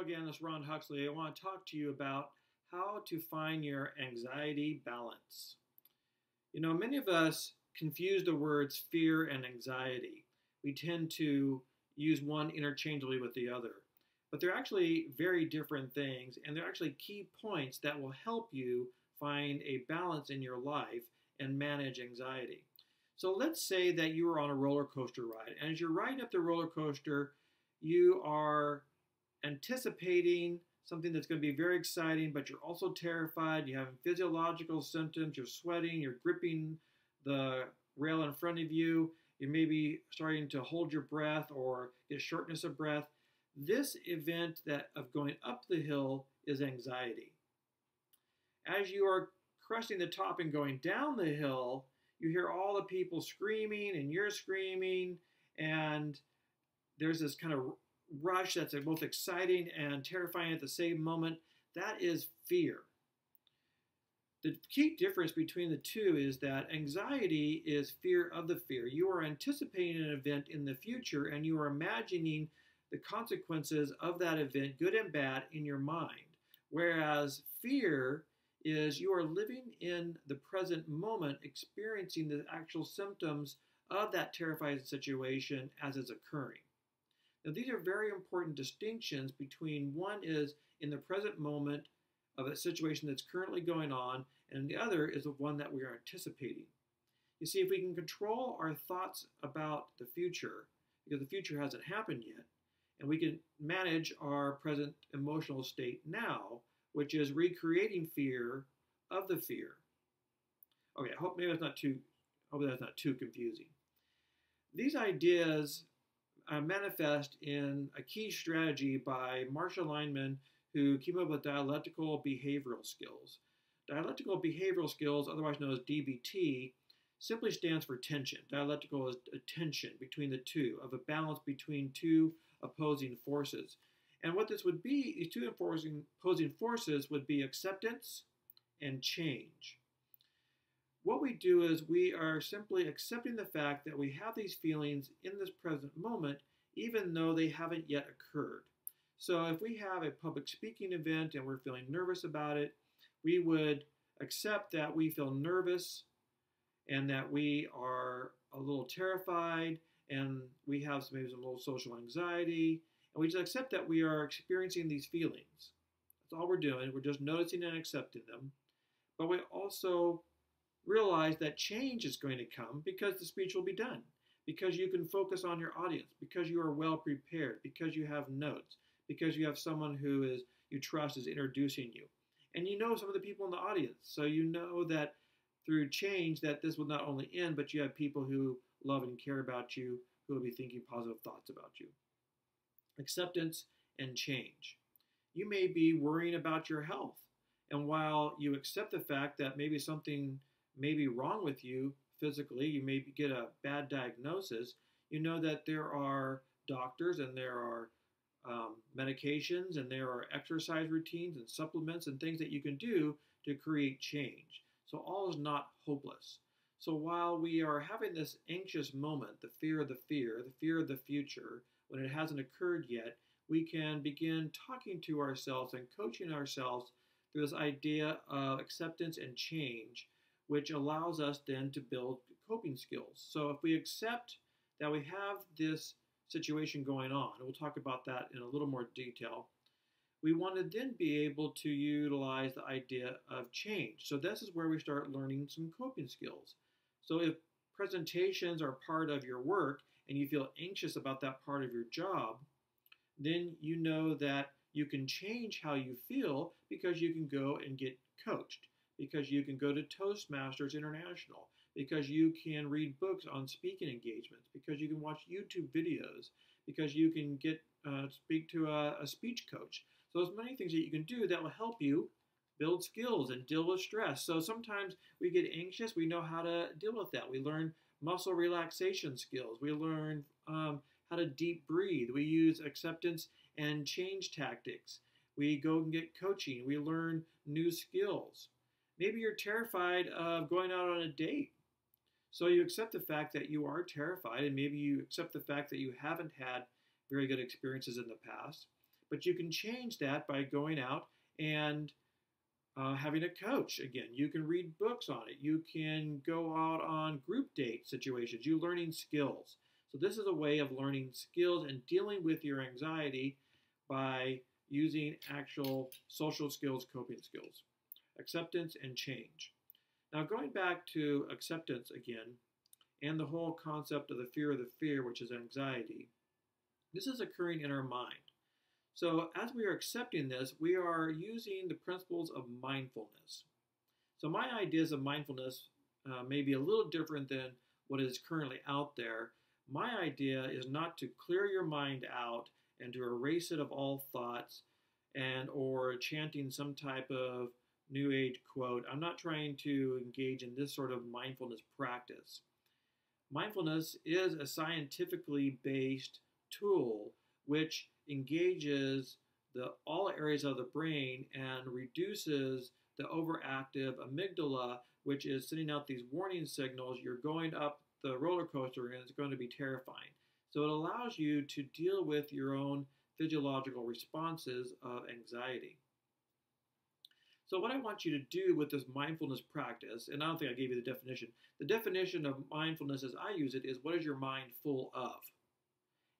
again, this is Ron Huxley. I want to talk to you about how to find your anxiety balance. Many of us confuse the words fear and anxiety. We tend to use one interchangeably with the other. But they're actually very different things, and they're actually key points that will help you find a balance in your life and manage anxiety. So let's say that you are on a roller coaster ride, and as you're riding up the roller coaster, you are anticipating something that's going to be very exciting, but you're also terrified. You have physiological symptoms. You're sweating. You're gripping the rail in front of you. You may be starting to hold your breath or get shortness of breath. This event of going up the hill is anxiety. As you are cresting the top and going down the hill, you hear all the people screaming and you're screaming, and there's this kind of rush that's both exciting and terrifying at the same moment. That is fear. The key difference between the two is that anxiety is fear of the fear. You are anticipating an event in the future and you are imagining the consequences of that event, good and bad, in your mind. Whereas fear is you are living in the present moment, experiencing the actual symptoms of that terrifying situation as it's occurring. Now, these are very important distinctions between one is in the present moment of a situation that's currently going on, and the other is the one that we are anticipating. You see, if we can control our thoughts about the future, because the future hasn't happened yet, and we can manage our present emotional state now, which is recreating fear of the fear. Okay, I hope that's not too confusing. These ideas manifest in a key strategy by Marshall Lineman, who came up with dialectical behavioral skills. Dialectical behavioral skills, otherwise known as DBT, simply stands for tension. Dialectical is a tension between the two, of a balance between two opposing forces. And what this would be, these two opposing forces would be acceptance and change. What we do is we are simply accepting the fact that we have these feelings in this present moment, even though they haven't yet occurred. So if we have a public speaking event and we're feeling nervous about it, we would accept that we feel nervous and that we are a little terrified and we have maybe some little social anxiety, and we just accept that we are experiencing these feelings. That's all we're doing. We're just noticing and accepting them. But we also realize that change is going to come because the speech will be done, because you can focus on your audience, because you are well prepared, because you have notes, because you have someone who you trust is introducing you. And you know some of the people in the audience, so you know that through change that this will not only end, but you have people who love and care about you, who will be thinking positive thoughts about you. Acceptance and change. You may be worrying about your health, and while you accept the fact that maybe something may be wrong with you physically, you may get a bad diagnosis, you know that there are doctors and there are medications and there are exercise routines and supplements and things that you can do to create change. So all is not hopeless. So while we are having this anxious moment, the fear of the fear of the future, when it hasn't occurred yet, we can begin talking to ourselves and coaching ourselves through this idea of acceptance and change, which allows us then to build coping skills. So if we accept that we have this situation going on, and we'll talk about that in a little more detail, we want to then be able to utilize the idea of change. So this is where we start learning some coping skills. So if presentations are part of your work and you feel anxious about that part of your job, then you know that you can change how you feel because you can go and get coached, because you can go to Toastmasters International, because you can read books on speaking engagements, because you can watch YouTube videos, because you can speak to a speech coach. So there's many things that you can do that will help you build skills and deal with stress. So sometimes we get anxious, we know how to deal with that. We learn muscle relaxation skills. We learn how to deep breathe. We use acceptance and change tactics. We go and get coaching. We learn new skills. Maybe you're terrified of going out on a date. So you accept the fact that you are terrified, and maybe you accept the fact that you haven't had very good experiences in the past. But you can change that by going out and having a coach. Again, you can read books on it. You can go out on group date situations. You're learning skills. So this is a way of learning skills and dealing with your anxiety by using actual social skills, coping skills, acceptance and change. Now going back to acceptance again, and the whole concept of the fear, which is anxiety, this is occurring in our mind. So as we are accepting this, we are using the principles of mindfulness. So my ideas of mindfulness may be a little different than what is currently out there. My idea is not to clear your mind out and to erase it of all thoughts and or chanting some type of New Age quote. I'm not trying to engage in this sort of mindfulness practice. Mindfulness is a scientifically based tool which engages all areas of the brain and reduces the overactive amygdala, which is sending out these warning signals. You're going up the roller coaster and it's going to be terrifying. So it allows you to deal with your own physiological responses of anxiety. So what I want you to do with this mindfulness practice, and I don't think I gave you the definition of mindfulness as I use it is, what is your mind full of?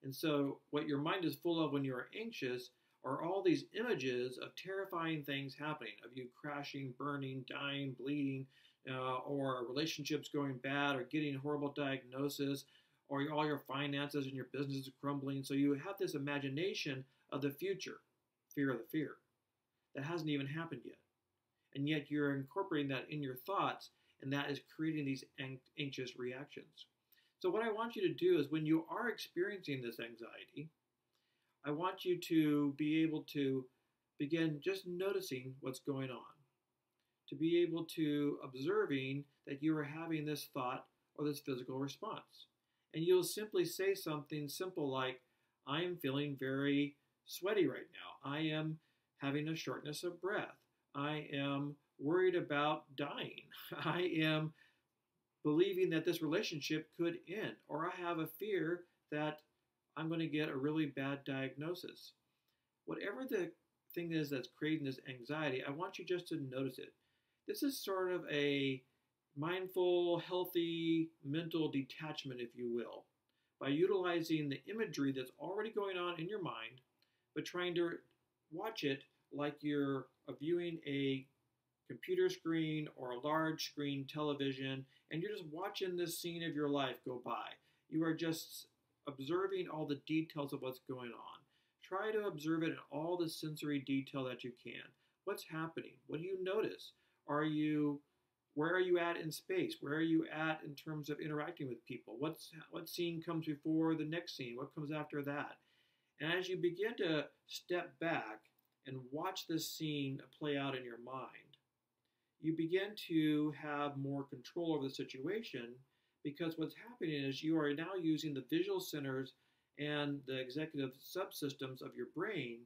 And so what your mind is full of when you're anxious are all these images of terrifying things happening, of you crashing, burning, dying, bleeding, or relationships going bad, or getting a horrible diagnosis, or all your finances and your business is crumbling. So you have this imagination of the future, fear of the fear, that hasn't even happened yet. And yet you're incorporating that in your thoughts, and that is creating these anxious reactions. So what I want you to do is when you are experiencing this anxiety, I want you to be able to begin just noticing what's going on, to be able to observing that you are having this thought or this physical response. And you'll simply say something simple like, I am feeling very sweaty right now. I am having a shortness of breath. I am worried about dying. I am believing that this relationship could end, or I have a fear that I'm going to get a really bad diagnosis. Whatever the thing is that's creating this anxiety, I want you just to notice it. This is sort of a mindful, healthy mental detachment, if you will, by utilizing the imagery that's already going on in your mind, but trying to watch it like you're viewing a computer screen or a large screen television, and you're just watching this scene of your life go by. You are just observing all the details of what's going on. Try to observe it in all the sensory detail that you can. What's happening? What do you notice? Where are you at in space? Where are you at in terms of interacting with people? What scene comes before the next scene? What comes after that? And as you begin to step back and watch this scene play out in your mind, you begin to have more control over the situation, because what's happening is you are now using the visual centers and the executive subsystems of your brain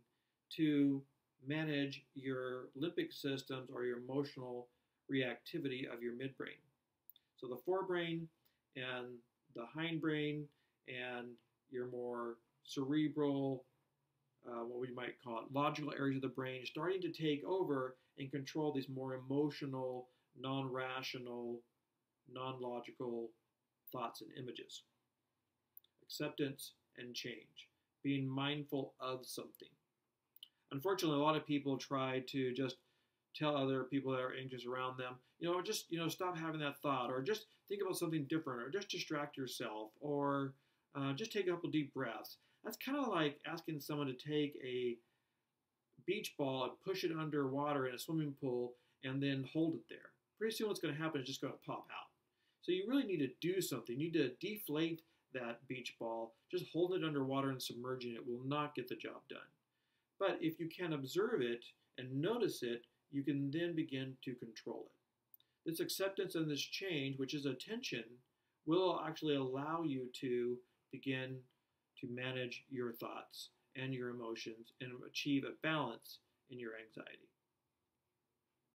to manage your limbic systems or your emotional reactivity of your midbrain. So the forebrain and the hindbrain and your more cerebral, what we might call it, logical areas of the brain starting to take over and control these more emotional, non-rational, non-logical thoughts and images. Acceptance and change. Being mindful of something. Unfortunately, a lot of people try to just tell other people that are anxious around them, just stop having that thought, or just think about something different, or just distract yourself, or just take a couple deep breaths. That's kind of like asking someone to take a beach ball and push it underwater in a swimming pool and then hold it there. Pretty soon what's going to happen is just going to pop out. So you really need to do something. You need to deflate that beach ball. Just holding it underwater and submerging it will not get the job done. But if you can observe it and notice it, you can then begin to control it. This acceptance and this change, which is attention, will actually allow you to begin to manage your thoughts and your emotions and achieve a balance in your anxiety.